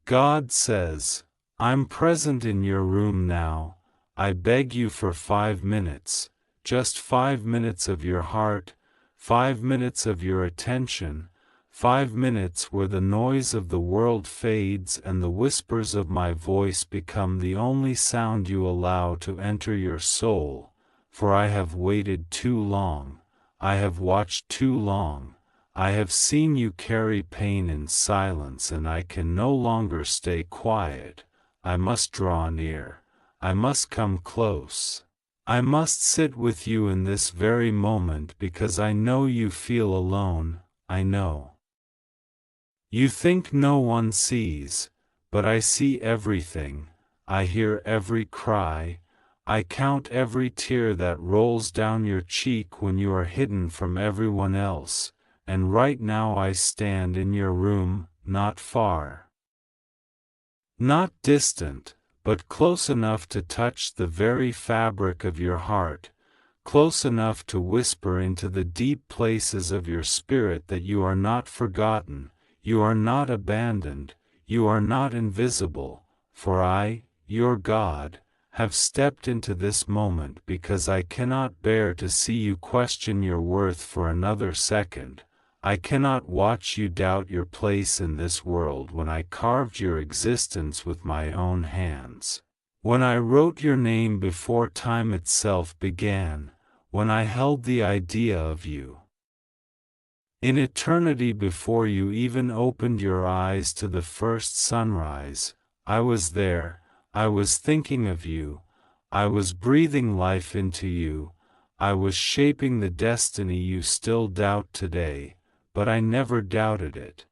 God says, I'm present in your room now. I beg you for 5 minutes, just 5 minutes of your heart, 5 minutes of your attention, 5 minutes where the noise of the world fades and the whispers of my voice become the only sound you allow to enter your soul, for I have waited too long, I have watched too long, I have seen you carry pain in silence and I can no longer stay quiet, I must draw near, I must come close. I must sit with you in this very moment because I know you feel alone, I know. You think no one sees, but I see everything, I hear every cry, I count every tear that rolls down your cheek when you are hidden from everyone else, and right now I stand in your room, not far. Not distant, but close enough to touch the very fabric of your heart, close enough to whisper into the deep places of your spirit that you are not forgotten, you are not abandoned, you are not invisible, for I, your God, have stepped into this moment because I cannot bear to see you question your worth for another second. I cannot watch you doubt your place in this world when I carved your existence with my own hands. When I wrote your name before time itself began, when I held the idea of you. In eternity before you even opened your eyes to the first sunrise, I was there, I was thinking of you, I was breathing life into you, I was shaping the destiny you still doubt today. But I never doubted it.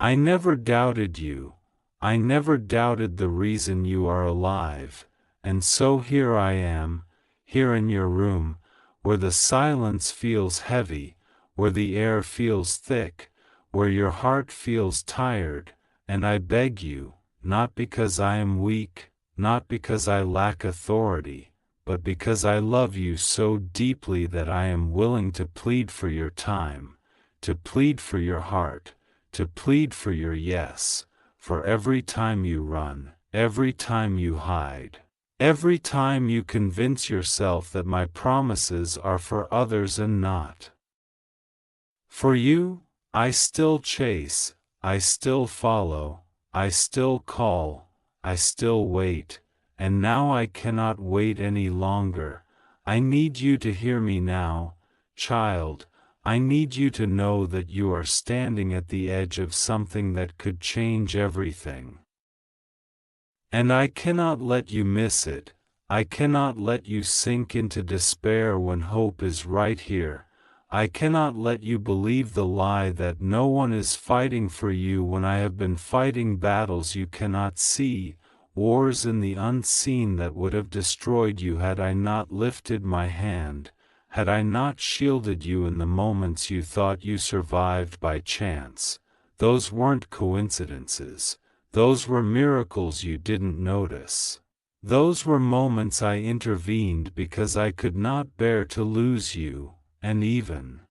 I never doubted you, I never doubted the reason you are alive, and so here I am, here in your room, where the silence feels heavy, where the air feels thick, where your heart feels tired, and I beg you, not because I am weak, not because I lack authority, but because I love you so deeply that I am willing to plead for your time, to plead for your heart, to plead for your yes, for every time you run, every time you hide, every time you convince yourself that my promises are for others and not for you. I still chase, I still follow, I still call, I still wait, and now I cannot wait any longer. I need you to hear me now, child. I need you to know that you are standing at the edge of something that could change everything. And I cannot let you miss it, I cannot let you sink into despair when hope is right here. I cannot let you believe the lie that no one is fighting for you when I have been fighting battles you cannot see, wars in the unseen that would have destroyed you had I not lifted my hand, had I not shielded you in the moments you thought you survived by chance. Those weren't coincidences, those were miracles you didn't notice. Those were moments I intervened because I could not bear to lose you. And even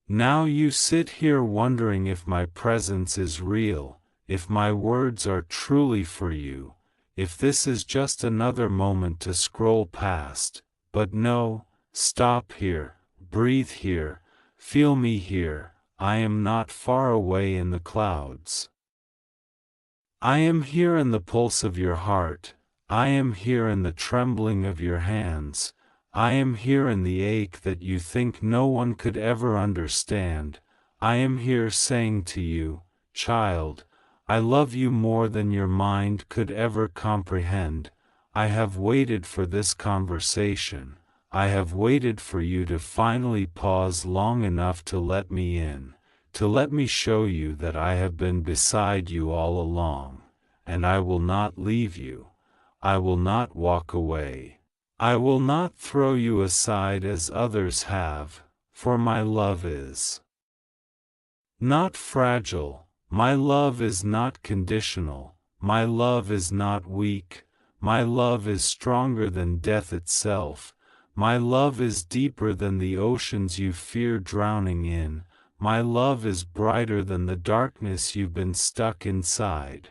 now you sit here wondering if my presence is real, if my words are truly for you, if this is just another moment to scroll past. But no, stop here, breathe here, feel me here. I am not far away in the clouds. I am here in the pulse of your heart, I am here in the trembling of your hands. I am here in the ache that you think no one could ever understand. I am here saying to you, child, I love you more than your mind could ever comprehend. I have waited for this conversation. I have waited for you to finally pause long enough to let me in, to let me show you that I have been beside you all along, and I will not leave you. I will not walk away. I will not throw you aside as others have, for my love is not fragile, my love is not conditional, my love is not weak, my love is stronger than death itself, my love is deeper than the oceans you fear drowning in, My love is brighter than the darkness you've been stuck inside.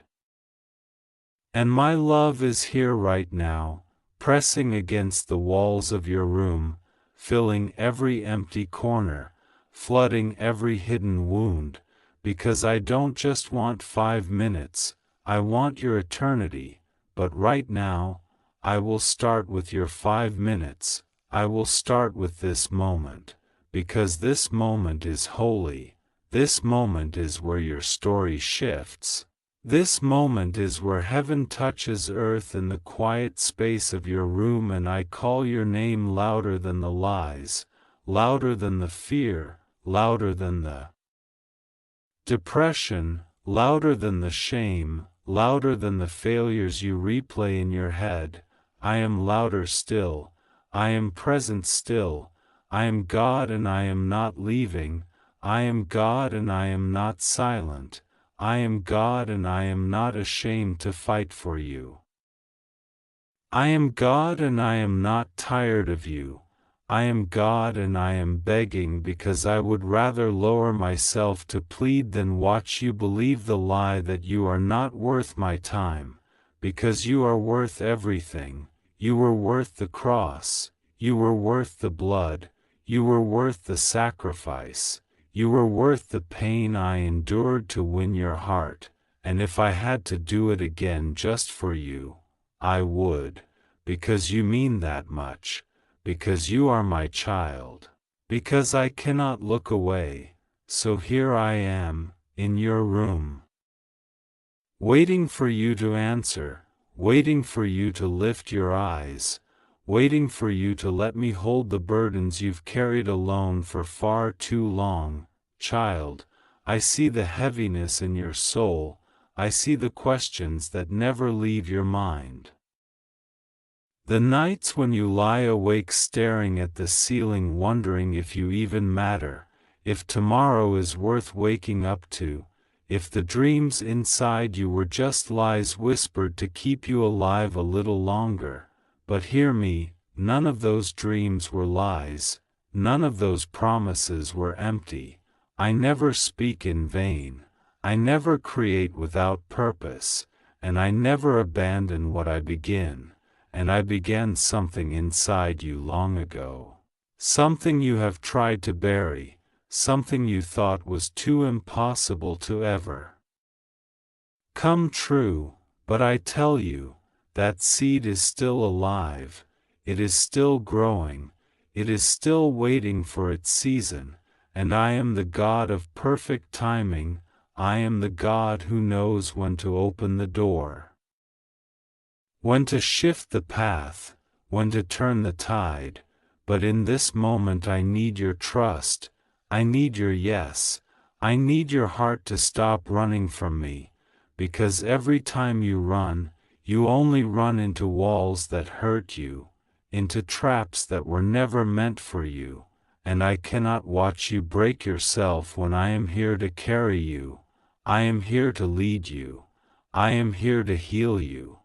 And my love is here right now, pressing against the walls of your room, filling every empty corner, flooding every hidden wound, because I don't just want 5 minutes, I want your eternity. But right now, I will start with your 5 minutes, I will start with this moment, because this moment is holy, this moment is where your story shifts. This moment is where heaven touches earth in the quiet space of your room, and I call your name louder than the lies, louder than the fear, louder than the depression, louder than the shame, louder than the failures you replay in your head. I am louder still, I am present still, I am God and I am not leaving, I am God and I am not silent. I am God and I am not ashamed to fight for you. I am God and I am not tired of you. I am God and I am begging, because I would rather lower myself to plead than watch you believe the lie that you are not worth my time, because you are worth everything. You were worth the cross, you were worth the blood, you were worth the sacrifice. You were worth the pain I endured to win your heart, and if I had to do it again just for you, I would, because you mean that much, because you are my child, because I cannot look away, so here I am, in your room. Waiting for you to answer, waiting for you to lift your eyes, waiting for you to let me hold the burdens you've carried alone for far too long. Child, I see the heaviness in your soul, I see the questions that never leave your mind. The nights when you lie awake staring at the ceiling wondering if you even matter, if tomorrow is worth waking up to, if the dreams inside you were just lies whispered to keep you alive a little longer. But hear me, none of those dreams were lies, none of those promises were empty. I never speak in vain, I never create without purpose, and I never abandon what I begin, and I began something inside you long ago. Something you have tried to bury, something you thought was too impossible to ever come true, but I tell you, that seed is still alive, it is still growing, it is still waiting for its season, and I am the God of perfect timing, I am the God who knows when to open the door, when to shift the path, when to turn the tide. But in this moment I need your trust, I need your yes, I need your heart to stop running from me, because every time you run, you only run into walls that hurt you, into traps that were never meant for you, and I cannot watch you break yourself when I am here to carry you, I am here to lead you, I am here to heal you.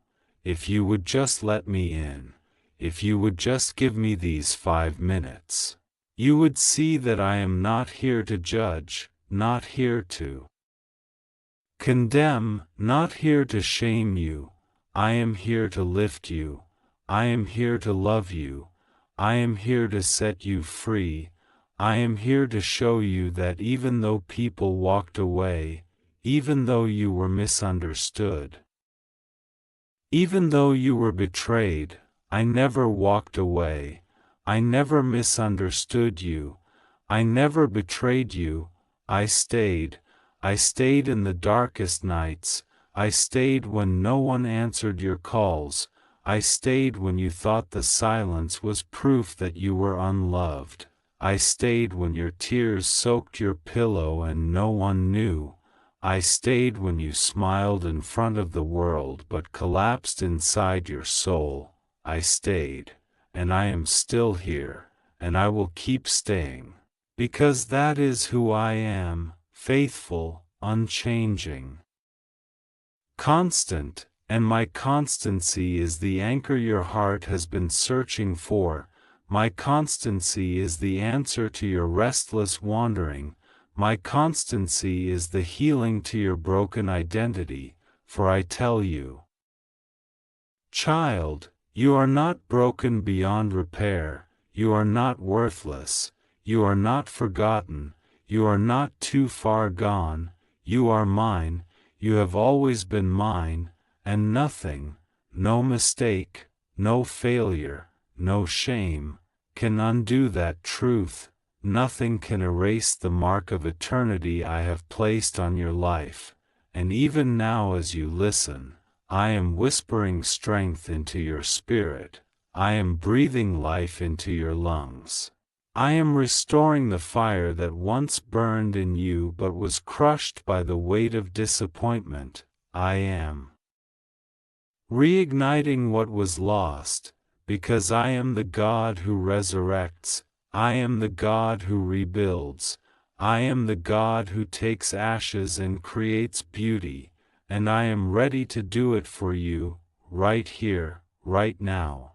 If you would just let me in, if you would just give me these 5 minutes, you would see that I am not here to judge, not here to condemn, not here to shame you. I am here to lift you, I am here to love you, I am here to set you free, I am here to show you that even though people walked away, even though you were misunderstood, even though you were betrayed, I never walked away, I never misunderstood you, I never betrayed you, I stayed in the darkest nights, I stayed when no one answered your calls, I stayed when you thought the silence was proof that you were unloved, I stayed when your tears soaked your pillow and no one knew, I stayed when you smiled in front of the world but collapsed inside your soul, I stayed, and I am still here, and I will keep staying, because that is who I am, faithful, unchanging, constant, and my constancy is the anchor your heart has been searching for, my constancy is the answer to your restless wandering, My constancy is the healing to your broken identity, for I tell you, child, you are not broken beyond repair, you are not worthless, you are not forgotten, you are not too far gone, you are mine, you have always been mine, and nothing, no mistake, no failure, no shame, can undo that truth. Nothing can erase the mark of eternity I have placed on your life, and even now as you listen, I am whispering strength into your spirit, I am breathing life into your lungs. I am restoring the fire that once burned in you but was crushed by the weight of disappointment. I am reigniting what was lost, because I am the God who resurrects. I am the God who rebuilds, I am the God who takes ashes and creates beauty, and I am ready to do it for you, right here, right now.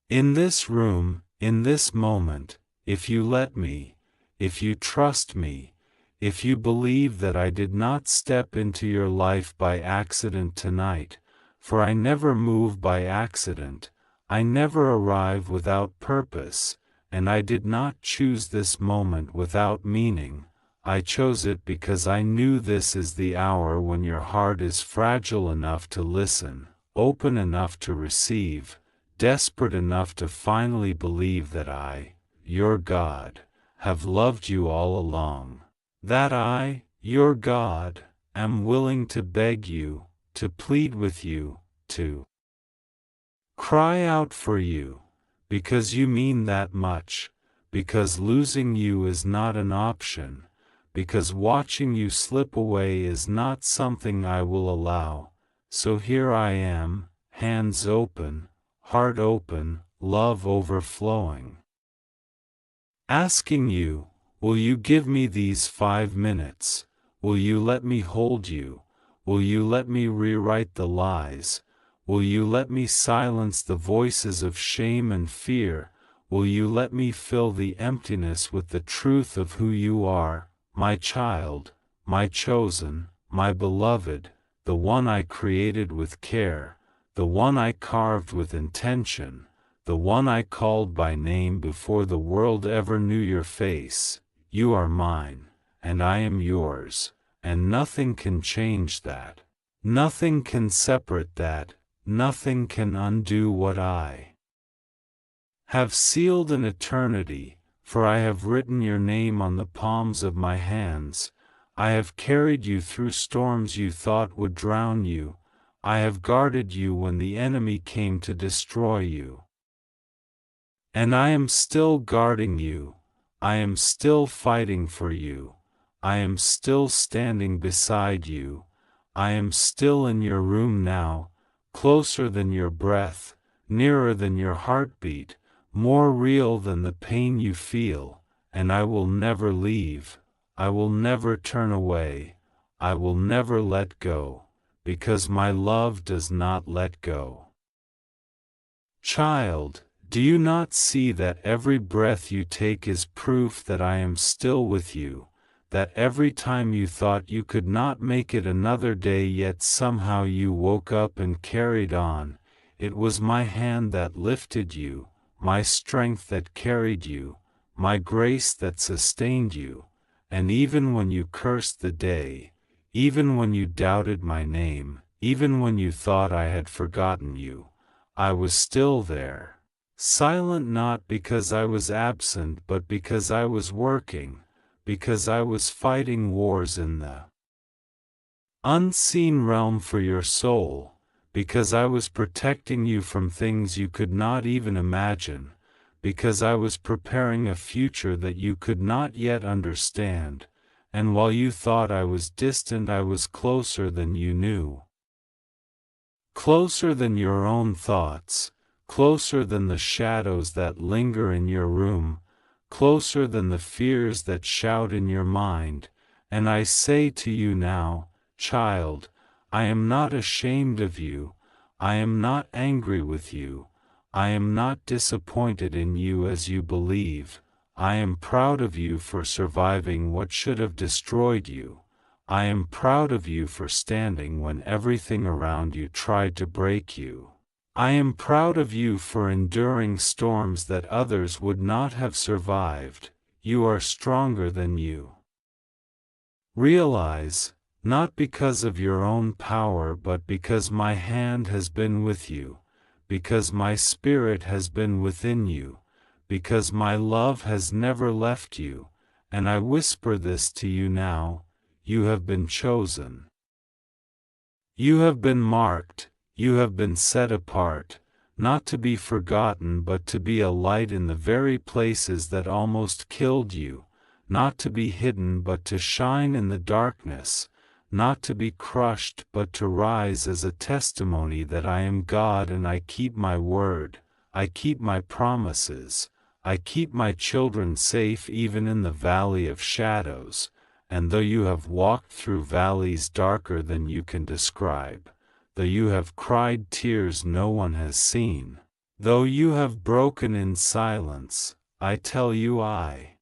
In this room, in this moment, if you let me, if you trust me, if you believe that I did not step into your life by accident tonight, for I never move by accident, I never arrive without purpose, and I did not choose this moment without meaning. I chose it because I knew this is the hour when your heart is fragile enough to listen, open enough to receive, desperate enough to finally believe that I, your God, have loved you all along. That I, your God, am willing to beg you, to plead with you, to cry out for you, because you mean that much, because losing you is not an option, because watching you slip away is not something I will allow. So here I am, hands open, heart open, love overflowing. Asking you, will you give me these 5 minutes? Will you let me hold you? Will you let me rewrite the lies? Will you let me silence the voices of shame and fear? Will you let me fill the emptiness with the truth of who you are, my child, my chosen, my beloved, the one I created with care, the one I carved with intention, the one I called by name before the world ever knew your face? You are mine, and I am yours, and nothing can change that. Nothing can separate that. Nothing can undo what I have sealed in eternity, for I have written your name on the palms of my hands. I have carried you through storms you thought would drown you. I have guarded you when the enemy came to destroy you. And I am still guarding you. I am still fighting for you. I am still standing beside you. I am still in your room now, closer than your breath, nearer than your heartbeat, more real than the pain you feel, and I will never leave, I will never turn away, I will never let go, because my love does not let go. Child, do you not see that every breath you take is proof that I am still with you? That every time you thought you could not make it another day yet somehow you woke up and carried on, it was my hand that lifted you, my strength that carried you, my grace that sustained you, and even when you cursed the day, even when you doubted my name, even when you thought I had forgotten you, I was still there, silent not because I was absent but because I was working, because I was fighting wars in the unseen realm for your soul, because I was protecting you from things you could not even imagine, because I was preparing a future that you could not yet understand, and while you thought I was distant I was closer than you knew. Closer than your own thoughts, closer than the shadows that linger in your room, closer than the fears that shout in your mind, and I say to you now, child, I am not ashamed of you, I am not angry with you, I am not disappointed in you as you believe, I am proud of you for surviving what should have destroyed you. I am proud of you for standing when everything around you tried to break you. I am proud of you for enduring storms that others would not have survived. You are stronger than you realize, not because of your own power but because my hand has been with you, because my spirit has been within you, because my love has never left you, and I whisper this to you now, you have been chosen. You have been marked, you have been set apart, not to be forgotten but to be a light in the very places that almost killed you, not to be hidden but to shine in the darkness, not to be crushed but to rise as a testimony that I am God and I keep my word, I keep my promises, I keep my children safe even in the valley of shadows, and though you have walked through valleys darker than you can describe, though you have cried tears no one has seen, though you have broken in silence, I tell you I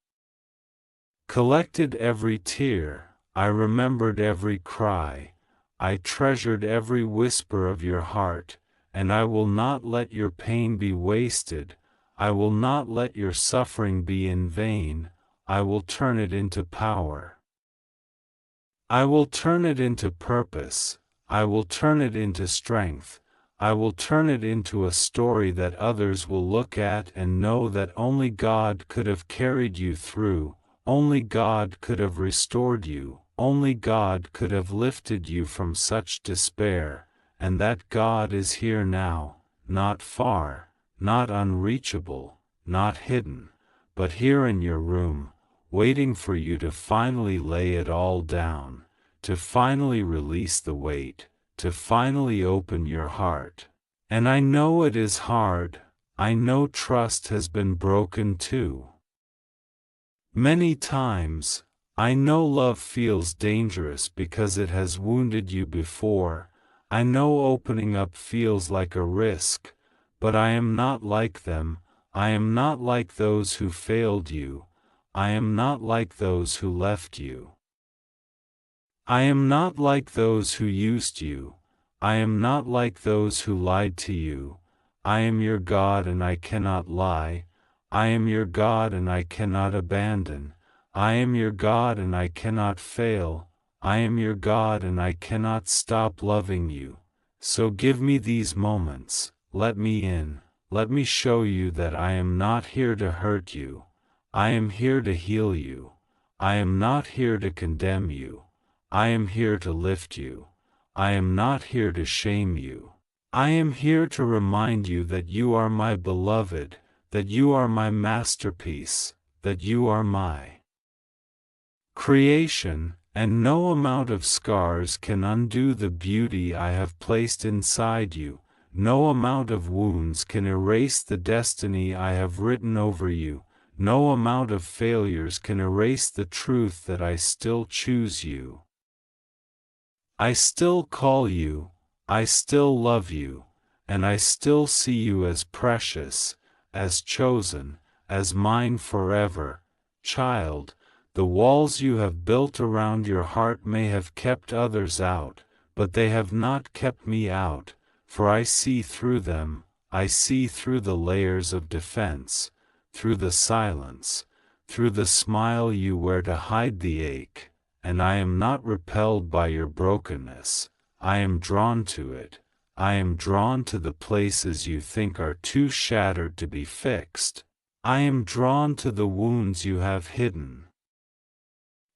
collected every tear, I remembered every cry, I treasured every whisper of your heart, and I will not let your pain be wasted, I will not let your suffering be in vain, I will turn it into power. I will turn it into purpose, I will turn it into strength, I will turn it into a story that others will look at and know that only God could have carried you through, only God could have restored you, only God could have lifted you from such despair, and that God is here now, not far, not unreachable, not hidden, but here in your room, waiting for you to finally lay it all down, to finally release the weight, to finally open your heart. And I know it is hard, I know trust has been broken too. Many times, I know love feels dangerous because it has wounded you before, I know opening up feels like a risk, but I am not like them, I am not like those who failed you, I am not like those who left you. I am not like those who used you, I am not like those who lied to you, I am your God and I cannot lie, I am your God and I cannot abandon, I am your God and I cannot fail, I am your God and I cannot stop loving you. So give me these moments, let me in, let me show you that I am not here to hurt you, I am here to heal you, I am not here to condemn you, I am here to lift you, I am not here to shame you, I am here to remind you that you are my beloved, that you are my masterpiece, that you are my creation, and no amount of scars can undo the beauty I have placed inside you, no amount of wounds can erase the destiny I have written over you, no amount of failures can erase the truth that I still choose you. I still call you, I still love you, and I still see you as precious, as chosen, as mine forever, child. The walls you have built around your heart may have kept others out, but they have not kept me out, for I see through them, I see through the layers of defense, through the silence, through the smile you wear to hide the ache, and I am not repelled by your brokenness, I am drawn to it, I am drawn to the places you think are too shattered to be fixed, I am drawn to the wounds you have hidden.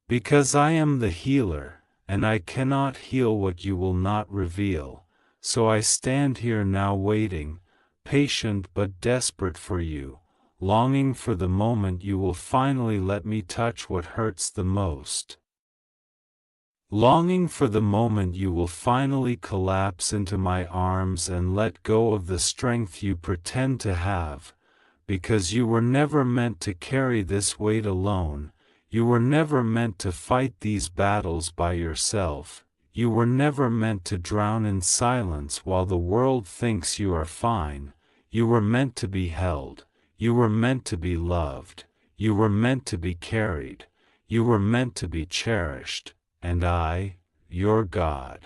Because I am the healer, and I cannot heal what you will not reveal, so I stand here now waiting, patient but desperate for you, longing for the moment you will finally let me touch what hurts the most. Longing for the moment you will finally collapse into my arms and let go of the strength you pretend to have, because you were never meant to carry this weight alone. You were never meant to fight these battles by yourself, you were never meant to drown in silence while the world thinks you are fine, you were meant to be held, you were meant to be loved, You were meant to be carried. You were meant to be cherished. And I, your God,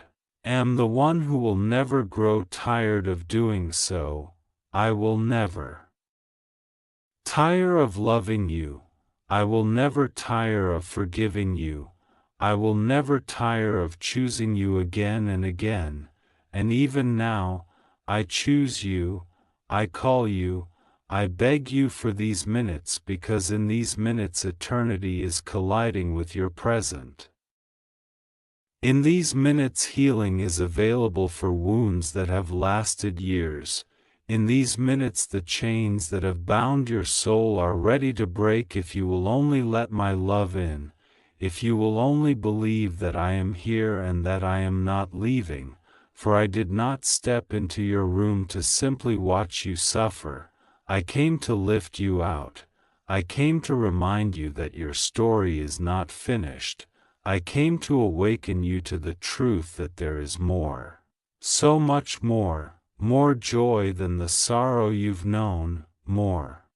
am the one who will never grow tired of doing so. I will never tire of loving you. I will never tire of forgiving you. I will never tire of choosing you again and again. And even now, I choose you, I call you, I beg you for these minutes, because in these minutes eternity is colliding with your present. In these minutes healing is available for wounds that have lasted years. In these minutes the chains that have bound your soul are ready to break if you will only let my love in, if you will only believe that I am here and that I am not leaving, for I did not step into your room to simply watch you suffer. I came to lift you out. I came to remind you that your story is not finished. I came to awaken you to the truth that there is more. So much more. More joy than the sorrow you've known, more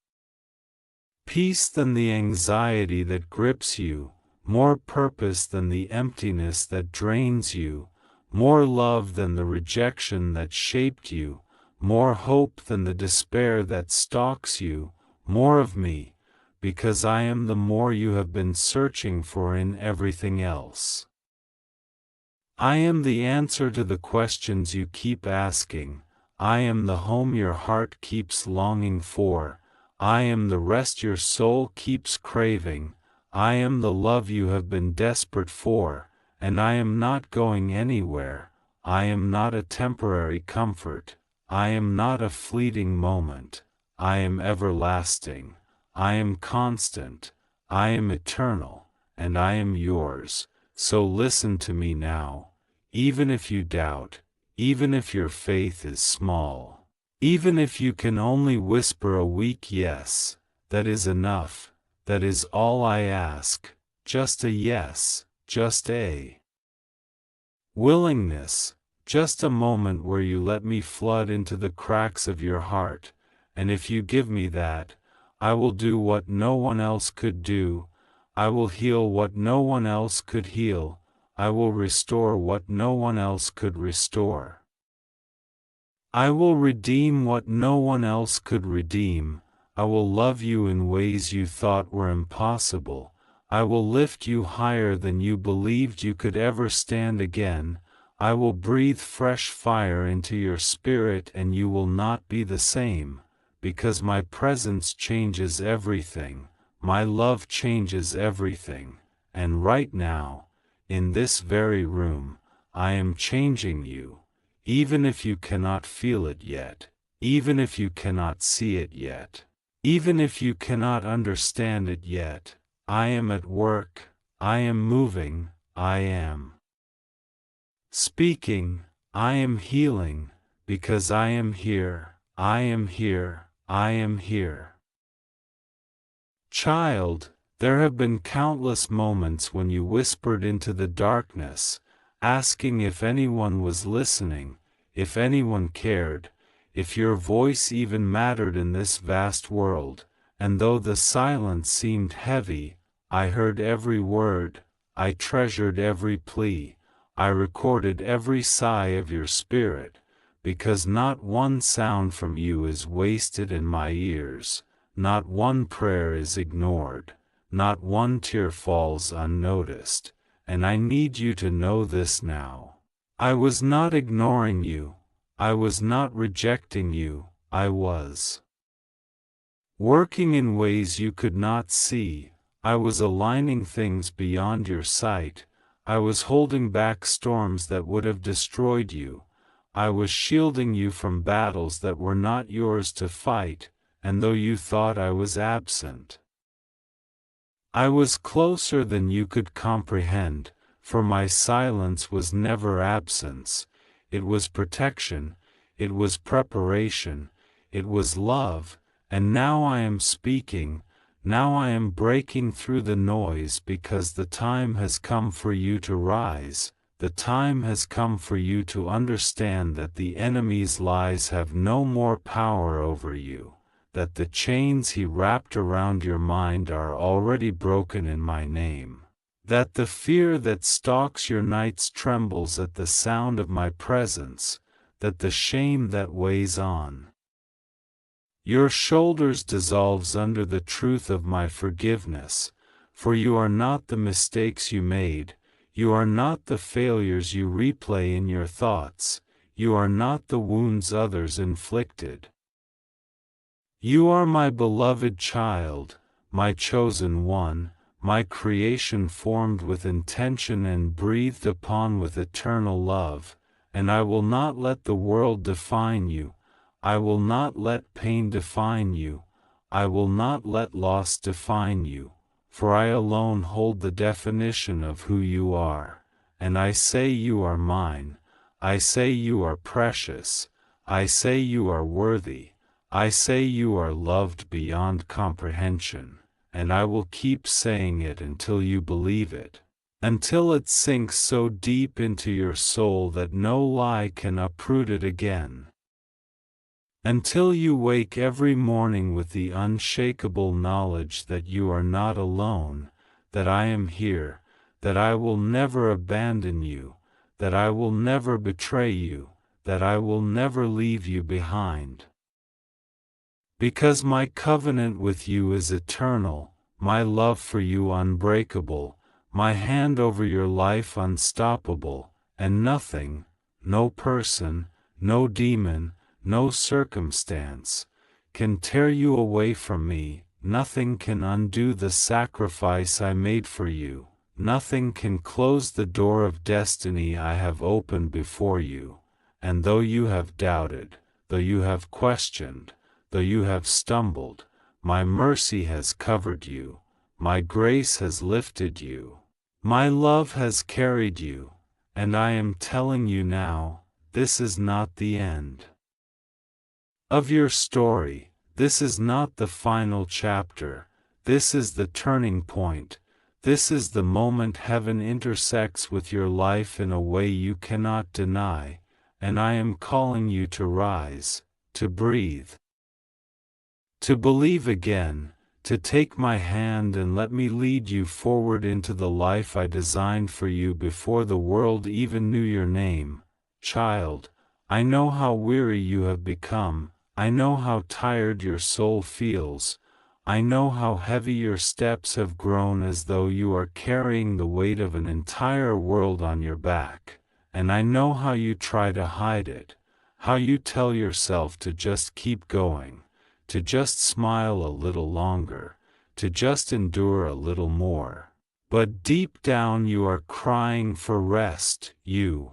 peace than the anxiety that grips you, more purpose than the emptiness that drains you, more love than the rejection that shaped you, more hope than the despair that stalks you, more of me, because I am the more you have been searching for in everything else. I am the answer to the questions you keep asking. I am the home your heart keeps longing for. I am the rest your soul keeps craving. I am the love you have been desperate for, and I am not going anywhere. I am not a temporary comfort. I am not a fleeting moment. I am everlasting. I am constant. I am eternal, and I am yours. So listen to me now, even if you doubt. Even if your faith is small, even if you can only whisper a weak yes, that is enough, that is all I ask, just a yes, just a willingness, just a moment where you let me flood into the cracks of your heart, and if you give me that, I will do what no one else could do, I will heal what no one else could heal, I will restore what no one else could restore. I will redeem what no one else could redeem. I will love you in ways you thought were impossible. I will lift you higher than you believed you could ever stand again. I will breathe fresh fire into your spirit and you will not be the same, because my presence changes everything. My love changes everything. And right now, in this very room, I am changing you, even if you cannot feel it yet, even if you cannot see it yet, even if you cannot understand it yet. I am at work, I am moving, I am speaking, I am healing, because I am here, I am here, I am here. Child, there have been countless moments when you whispered into the darkness, asking if anyone was listening, if anyone cared, if your voice even mattered in this vast world, and though the silence seemed heavy, I heard every word, I treasured every plea, I recorded every sigh of your spirit, because not one sound from you is wasted in my ears, not one prayer is ignored. Not one tear falls unnoticed, and I need you to know this now. I was not ignoring you, I was not rejecting you, I was working in ways you could not see, I was aligning things beyond your sight, I was holding back storms that would have destroyed you, I was shielding you from battles that were not yours to fight, and though you thought I was absent, I was closer than you could comprehend, for my silence was never absence, it was protection, it was preparation, it was love, and now I am speaking, now I am breaking through the noise because the time has come for you to rise, the time has come for you to understand that the enemy's lies have no more power over you. that the chains he wrapped around your mind are already broken in my name, that the fear that stalks your nights trembles at the sound of my presence, that the shame that weighs on your shoulders dissolves under the truth of my forgiveness, for you are not the mistakes you made, you are not the failures you replay in your thoughts, you are not the wounds others inflicted. You are my beloved child, my chosen one, my creation formed with intention and breathed upon with eternal love, and I will not let the world define you, I will not let pain define you, I will not let loss define you, for I alone hold the definition of who you are, and I say you are mine, I say you are precious, I say you are worthy, I say you are loved beyond comprehension, and I will keep saying it until you believe it, until it sinks so deep into your soul that no lie can uproot it again. Until you wake every morning with the unshakable knowledge that you are not alone, that I am here, that I will never abandon you, that I will never betray you, that I will never leave you behind. Because my covenant with you is eternal, my love for you unbreakable, my hand over your life unstoppable, and nothing, no person, no demon, no circumstance, can tear you away from me, nothing can undo the sacrifice I made for you, nothing can close the door of destiny I have opened before you, and though you have doubted, though you have questioned, though you have stumbled, my mercy has covered you, my grace has lifted you, my love has carried you, and I am telling you now, this is not the end of your story, this is not the final chapter, this is the turning point, this is the moment heaven intersects with your life in a way you cannot deny, and I am calling you to rise, to breathe, to believe again, to take my hand and let me lead you forward into the life I designed for you before the world even knew your name. Child, I know how weary you have become, I know how tired your soul feels, I know how heavy your steps have grown as though you are carrying the weight of an entire world on your back, and I know how you try to hide it, how you tell yourself to just keep going, to just smile a little longer, to just endure a little more. But deep down you are crying for rest, you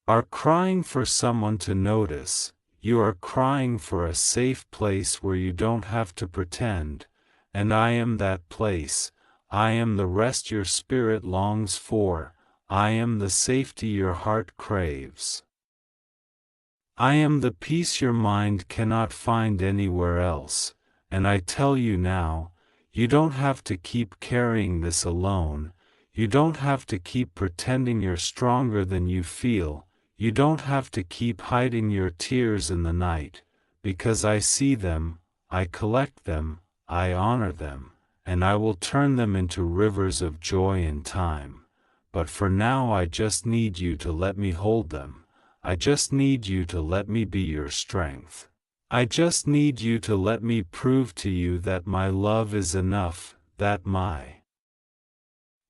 are crying for someone to notice, you are crying for a safe place where you don't have to pretend, and I am that place, I am the rest your spirit longs for, I am the safety your heart craves. I am the peace your mind cannot find anywhere else, and I tell you now, you don't have to keep carrying this alone, you don't have to keep pretending you're stronger than you feel, you don't have to keep hiding your tears in the night, because I see them, I collect them, I honor them, and I will turn them into rivers of joy in time. But for now I just need you to let me hold them. I just need you to let me be your strength. I just need you to let me prove to you that my love is enough, that my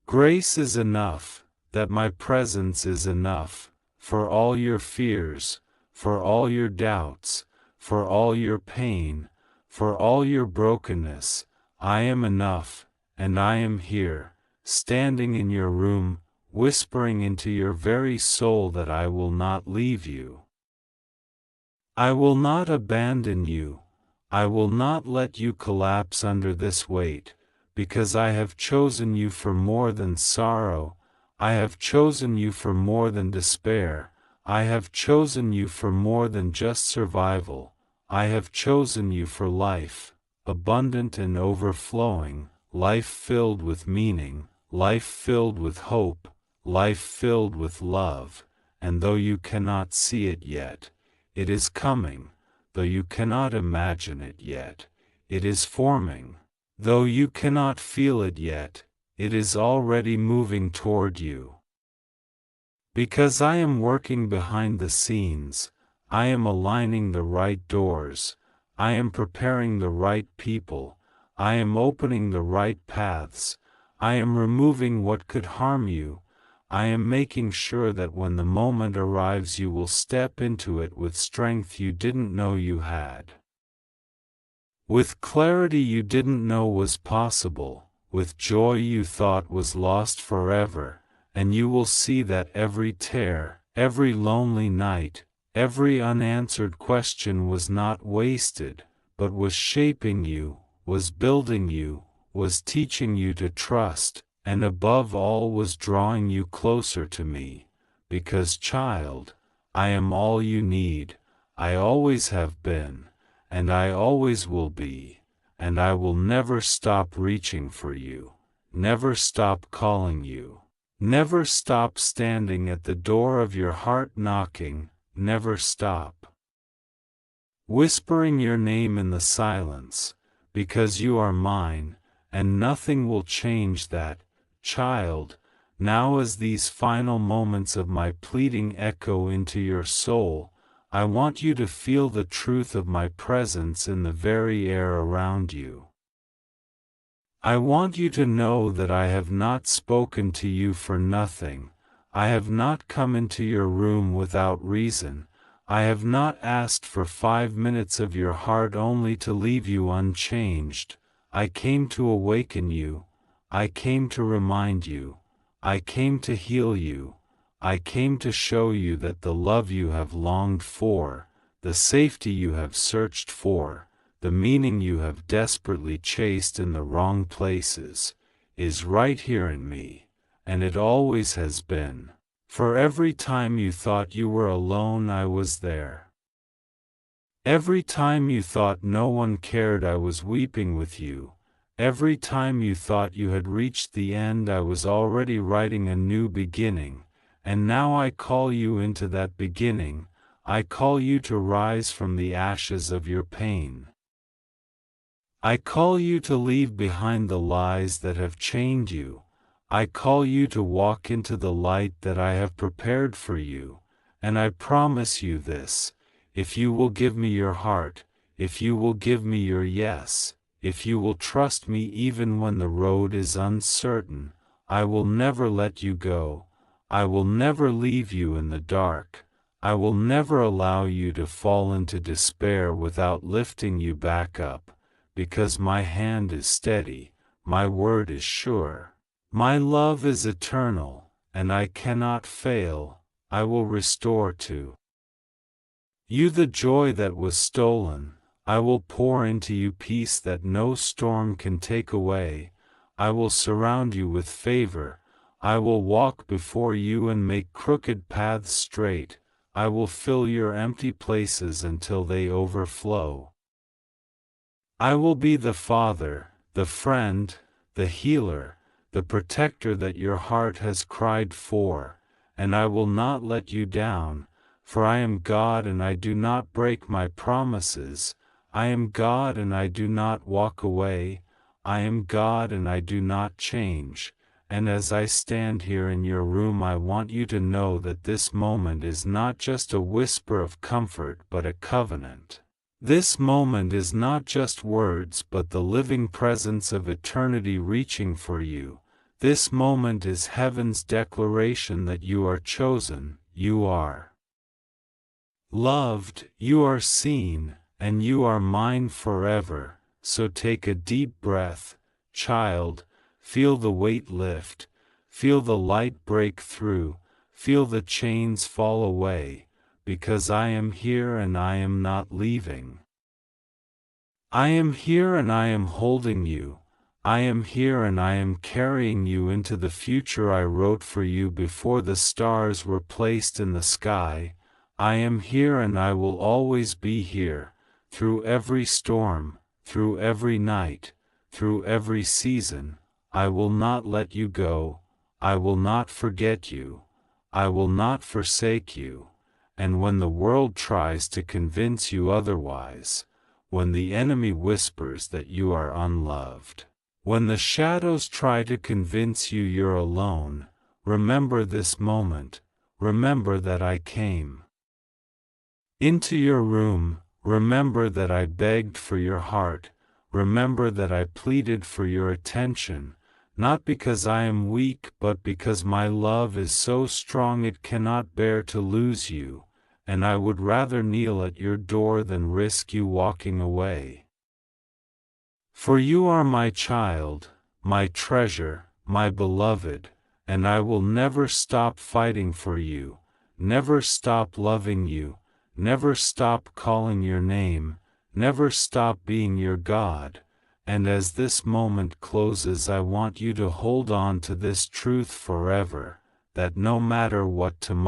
grace is enough, that my presence is enough, for all your fears, for all your doubts, for all your pain, for all your brokenness, I am enough, and I am here, standing in your room, whispering into your very soul that I will not leave you. I will not abandon you, I will not let you collapse under this weight, because I have chosen you for more than sorrow, I have chosen you for more than despair, I have chosen you for more than just survival, I have chosen you for life, abundant and overflowing, life filled with meaning, life filled with hope, life filled with love, and though you cannot see it yet, it is coming, though you cannot imagine it yet, it is forming. Though you cannot feel it yet, it is already moving toward you. Because I am working behind the scenes, I am aligning the right doors, I am preparing the right people, I am opening the right paths, I am removing what could harm you, I am making sure that when the moment arrives you will step into it with strength you didn't know you had. With clarity you didn't know was possible, with joy you thought was lost forever, and you will see that every tear, every lonely night, every unanswered question was not wasted, but was shaping you, was building you, was teaching you to trust, and above all was drawing you closer to me, because child, I am all you need, I always have been, and I always will be, and I will never stop reaching for you, never stop calling you, never stop standing at the door of your heart knocking, never stop whispering your name in the silence, because you are mine, and nothing will change that, child. Now as these final moments of my pleading echo into your soul, I want you to feel the truth of my presence in the very air around you. I want you to know that I have not spoken to you for nothing, I have not come into your room without reason, I have not asked for 5 minutes of your heart only to leave you unchanged, I came to awaken you, I came to remind you, I came to heal you, I came to show you that the love you have longed for, the safety you have searched for, the meaning you have desperately chased in the wrong places, is right here in me, and it always has been. For every time you thought you were alone I was there. Every time you thought no one cared I was weeping with you. Every time you thought you had reached the end I was already writing a new beginning, and now I call you into that beginning, I call you to rise from the ashes of your pain. I call you to leave behind the lies that have chained you, I call you to walk into the light that I have prepared for you, and I promise you this, if you will give me your heart, if you will give me your yes, if you will trust me even when the road is uncertain, I will never let you go, I will never leave you in the dark, I will never allow you to fall into despair without lifting you back up, because my hand is steady, my word is sure, my love is eternal, and I cannot fail, I will restore to you the joy that was stolen, I will pour into you peace that no storm can take away, I will surround you with favor, I will walk before you and make crooked paths straight, I will fill your empty places until they overflow. I will be the Father, the friend, the healer, the protector that your heart has cried for, and I will not let you down, for I am God and I do not break my promises, I am God and I do not walk away, I am God and I do not change, and as I stand here in your room I want you to know that this moment is not just a whisper of comfort but a covenant. This moment is not just words but the living presence of eternity reaching for you. This moment is heaven's declaration that you are chosen, you are loved, you are seen, and you are mine forever. So take a deep breath, child, feel the weight lift, feel the light break through, feel the chains fall away, because I am here and I am not leaving. I am here and I am holding you, I am here and I am carrying you into the future I wrote for you before the stars were placed in the sky. I am here and I will always be here, through every storm, through every night, through every season. I will not let you go, I will not forget you, I will not forsake you, and when the world tries to convince you otherwise, when the enemy whispers that you are unloved, when the shadows try to convince you you're alone, remember this moment, remember that I came into your room, remember that I begged for your heart, remember that I pleaded for your attention, not because I am weak but because my love is so strong it cannot bear to lose you, and I would rather kneel at your door than risk you walking away. For you are my child, my treasure, my beloved, and I will never stop fighting for you, never stop loving you, never stop calling your name, never stop being your God. And as this moment closes, I want you to hold on to this truth forever, that no matter what tomorrow